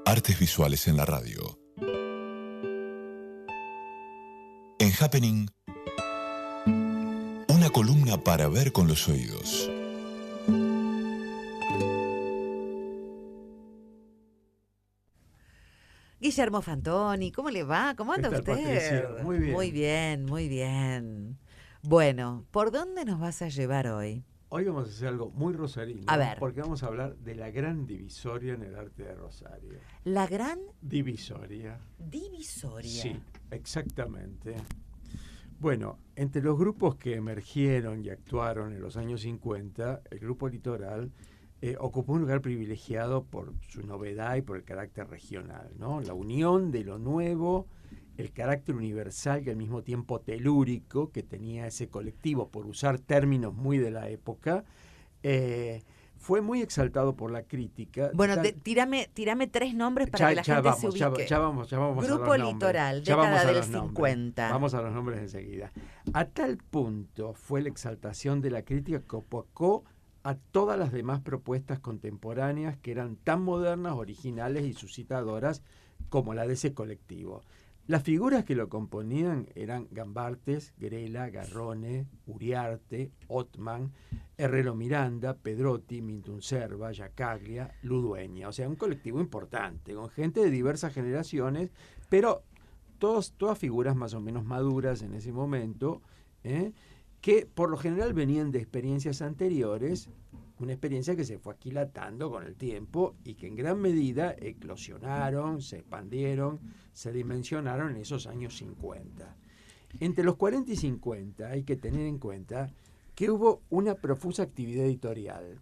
Artes visuales en la radio. En Happening, una columna para ver con los oídos. Guillermo Fantoni, ¿cómo le va? ¿Cómo anda ¿Qué tal, usted? Patricia? Muy bien. Muy bien, muy bien. Bueno, ¿por dónde nos vas a llevar hoy? Hoy vamos a hacer algo muy rosarino. A ver. Porque vamos a hablar de la gran divisoria en el arte de Rosario. La gran Divisoria. divisoria. Sí, exactamente. Bueno, entre los grupos que emergieron y actuaron en los años 50, el Grupo Litoral ocupó un lugar privilegiado por su novedad y por el carácter regional, ¿no? La unión de lo nuevo, el carácter universal y al mismo tiempo telúrico que tenía ese colectivo, por usar términos muy de la época, fue muy exaltado por la crítica. Bueno, tírame tres nombres para que la gente se ubique. Ya vamos Grupo a los Litoral, nombres. Ya vamos década a del los nombres. 50. Vamos a los nombres enseguida. A tal punto fue la exaltación de la crítica que opacó a todas las demás propuestas contemporáneas que eran tan modernas, originales y suscitadoras como la de ese colectivo. Las figuras que lo componían eran Gambartes, Grela, Garrone, Uriarte, Ottman, Herrero Miranda, Pedrotti, Mintuncerva, Yacaglia, Ludueña. O sea, un colectivo importante, con gente de diversas generaciones, pero todas figuras más o menos maduras en ese momento, que por lo general venían de experiencias anteriores, una experiencia que se fue aquilatando con el tiempo y que en gran medida eclosionaron, se expandieron, se dimensionaron en esos años 50. Entre los 40 y 50 hay que tener en cuenta que hubo una profusa actividad editorial.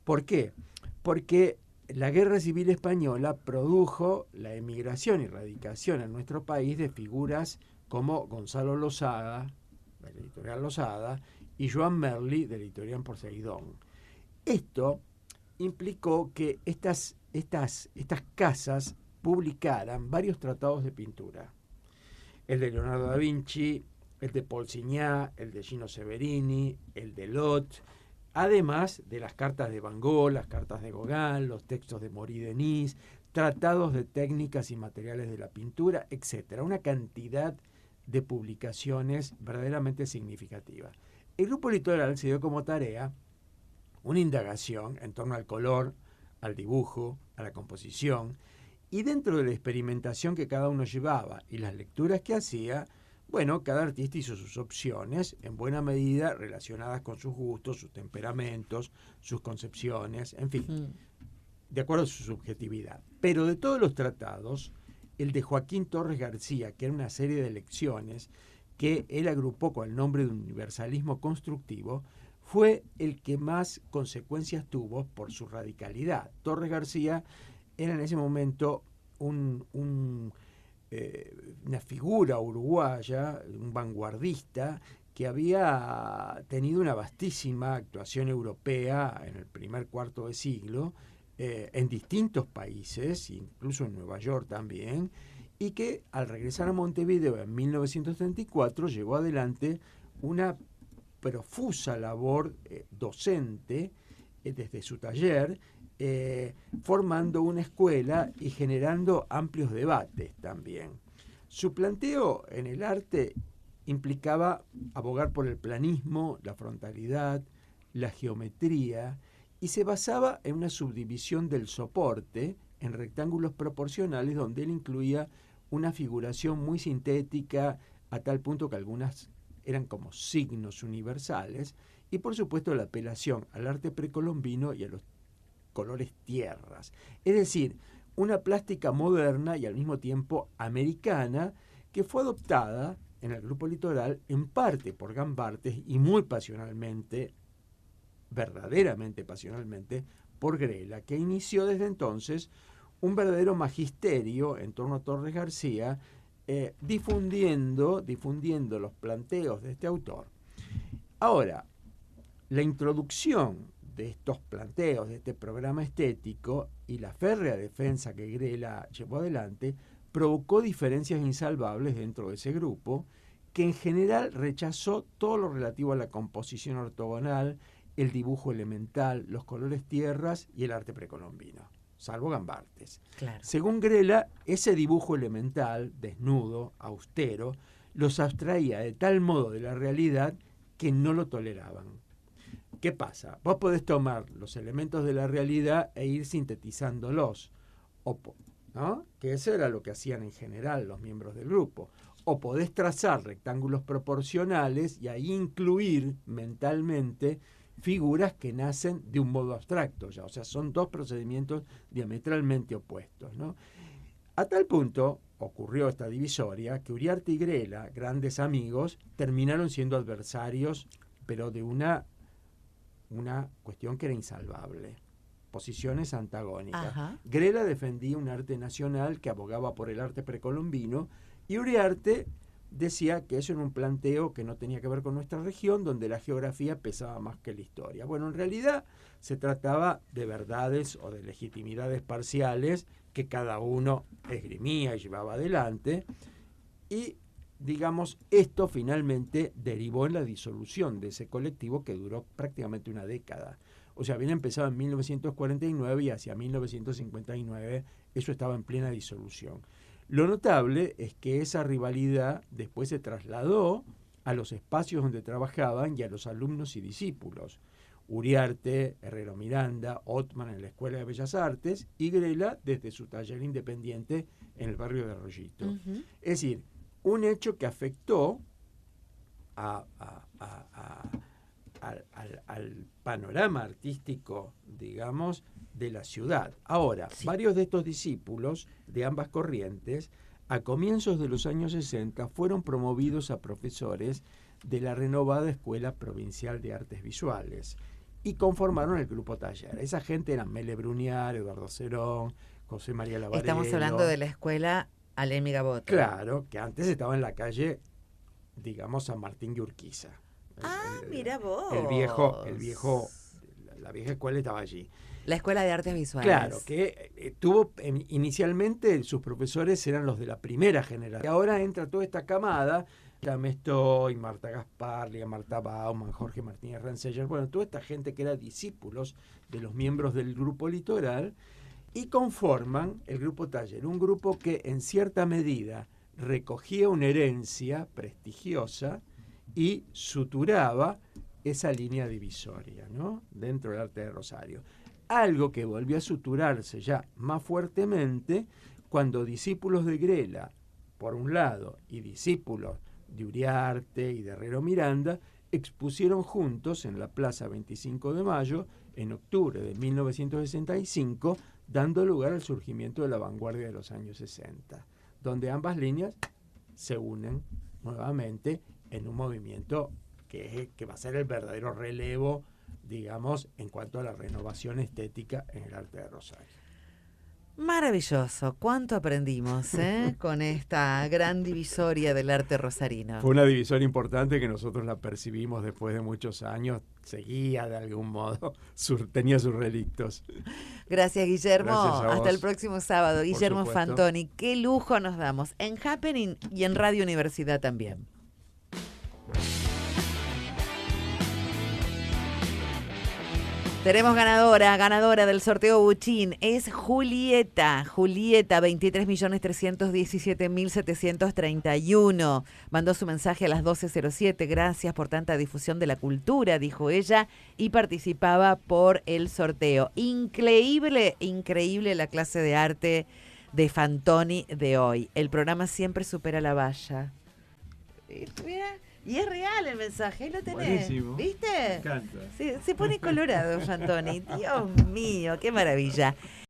¿Por qué? Porque la Guerra Civil Española produjo la emigración y radicación en nuestro país de figuras como Gonzalo Losada, de la editorial Losada, y Joan Merli, de la editorial Porseguidón. Esto implicó que estas casas publicaran varios tratados de pintura. El de Leonardo da Vinci, el de Paul Signac, el de Gino Severini, el de Lot, además de las cartas de Van Gogh, las cartas de Gauguin, los textos de Maurice Denis, tratados de técnicas y materiales de la pintura, etc. Una cantidad de publicaciones verdaderamente significativas. El Grupo Litoral se dio como tarea una indagación en torno al color, al dibujo, a la composición, y dentro de la experimentación que cada uno llevaba y las lecturas que hacía, bueno, cada artista hizo sus opciones, en buena medida relacionadas con sus gustos, sus temperamentos, sus concepciones, en fin, de acuerdo a su subjetividad. Pero de todos los tratados, el de Joaquín Torres García, que era una serie de lecciones que él agrupó con el nombre de universalismo constructivo, fue el que más consecuencias tuvo por su radicalidad. Torres García era en ese momento una figura uruguaya, un vanguardista, que había tenido una vastísima actuación europea en el primer cuarto de siglo, en distintos países, incluso en Nueva York también, y que al regresar a Montevideo en 1934 llevó adelante una profusa labor docente desde su taller, formando una escuela y generando amplios debates también. Su planteo en el arte implicaba abogar por el planismo, la frontalidad, la geometría, y se basaba en una subdivisión del soporte en rectángulos proporcionales donde él incluía una figuración muy sintética a tal punto que algunas eran como signos universales, y por supuesto la apelación al arte precolombino y a los colores tierras. Es decir, una plástica moderna y al mismo tiempo americana que fue adoptada en el Grupo Litoral en parte por Gambartes y muy pasionalmente, verdaderamente pasionalmente, por Grela, que inició desde entonces un verdadero magisterio en torno a Torres García, difundiendo los planteos de este autor. Ahora, la introducción de estos planteos, de este programa estético y la férrea defensa que Grela llevó adelante, provocó diferencias insalvables dentro de ese grupo, que en general rechazó todo lo relativo a la composición ortogonal, el dibujo elemental, los colores tierras y el arte precolombino. salvo Gambartes. Claro. Según Grela, ese dibujo elemental, desnudo, austero, los abstraía de tal modo de la realidad que no lo toleraban. ¿Qué pasa? Vos podés tomar los elementos de la realidad e ir sintetizándolos, ¿no? Que eso era lo que hacían en general los miembros del grupo. O podés trazar rectángulos proporcionales y ahí incluir mentalmente figuras que nacen de un modo abstracto ya. O sea, son dos procedimientos diametralmente opuestos, ¿no? A tal punto ocurrió esta divisoria que Uriarte y Grela, grandes amigos, terminaron siendo adversarios, pero de una cuestión que era insalvable. Posiciones antagónicas. Ajá. Grela defendía un arte nacional que abogaba por el arte precolombino y Uriarte decía que eso era un planteo que no tenía que ver con nuestra región, donde la geografía pesaba más que la historia. Bueno, en realidad se trataba de verdades o de legitimidades parciales que cada uno esgrimía y llevaba adelante, y digamos, esto finalmente derivó en la disolución de ese colectivo que duró prácticamente una década. O sea, habían empezado en 1949 y hacia 1959 eso estaba en plena disolución. Lo notable es que esa rivalidad después se trasladó a los espacios donde trabajaban y a los alumnos y discípulos. Uriarte, Herrero Miranda, Ottman en la Escuela de Bellas Artes y Grela desde su taller independiente en el barrio de Arroyito. Uh-huh. Es decir, un hecho que afectó al panorama artístico, digamos, de la ciudad. Ahora, Sí. Varios de estos discípulos de ambas corrientes, a comienzos de los años 60, fueron promovidos a profesores de la renovada Escuela Provincial de Artes Visuales y conformaron el Grupo Taller. Esa gente eran Mele Bruniar, Eduardo Cerón, José María Lavarello. Estamos hablando de la escuela Alemi Gaboto. Claro, que antes estaba en la calle, digamos, San Martín y Urquiza. Mira vos. La vieja escuela estaba allí. La Escuela de Artes Visuales. Claro, que tuvo inicialmente sus profesores eran los de la primera generación. Y ahora entra toda esta camada, Mestoy, Marta Gasparri, Marta Bauman, Jorge Martínez Renseller, bueno, toda esta gente que era discípulos de los miembros del Grupo Litoral y conforman el Grupo Taller, un grupo que en cierta medida recogía una herencia prestigiosa y suturaba esa línea divisoria, ¿no?, dentro del arte de Rosario. Algo que volvió a suturarse ya más fuertemente cuando discípulos de Grela, por un lado, y discípulos de Uriarte y de Herrero Miranda, expusieron juntos en la Plaza 25 de Mayo en octubre de 1965, dando lugar al surgimiento de la vanguardia de los años 60, donde ambas líneas se unen nuevamente en un movimiento que va a ser el verdadero relevo, digamos, en cuanto a la renovación estética en el arte de Rosario. Maravilloso, cuánto aprendimos con esta gran divisoria del arte rosarino. Fue una divisoria importante que nosotros la percibimos después de muchos años, seguía de algún modo, tenía sus relictos. Gracias, Guillermo. Gracias a vos. Hasta el próximo sábado. Guillermo supuesto. Fantoni, qué lujo nos damos en Happening y en Radio Universidad también. Tenemos ganadora del sorteo Buchín, es Julieta, 23.317.731. Mandó su mensaje a las 12:07, gracias por tanta difusión de la cultura, dijo ella, y participaba por el sorteo. Increíble la clase de arte de Fantoni de hoy. El programa siempre supera la valla. Mira. Y es real el mensaje, ahí lo tenés. Buenísimo. ¿Viste? Me encanta. Se pone colorado, Fantoni. Dios mío, qué maravilla.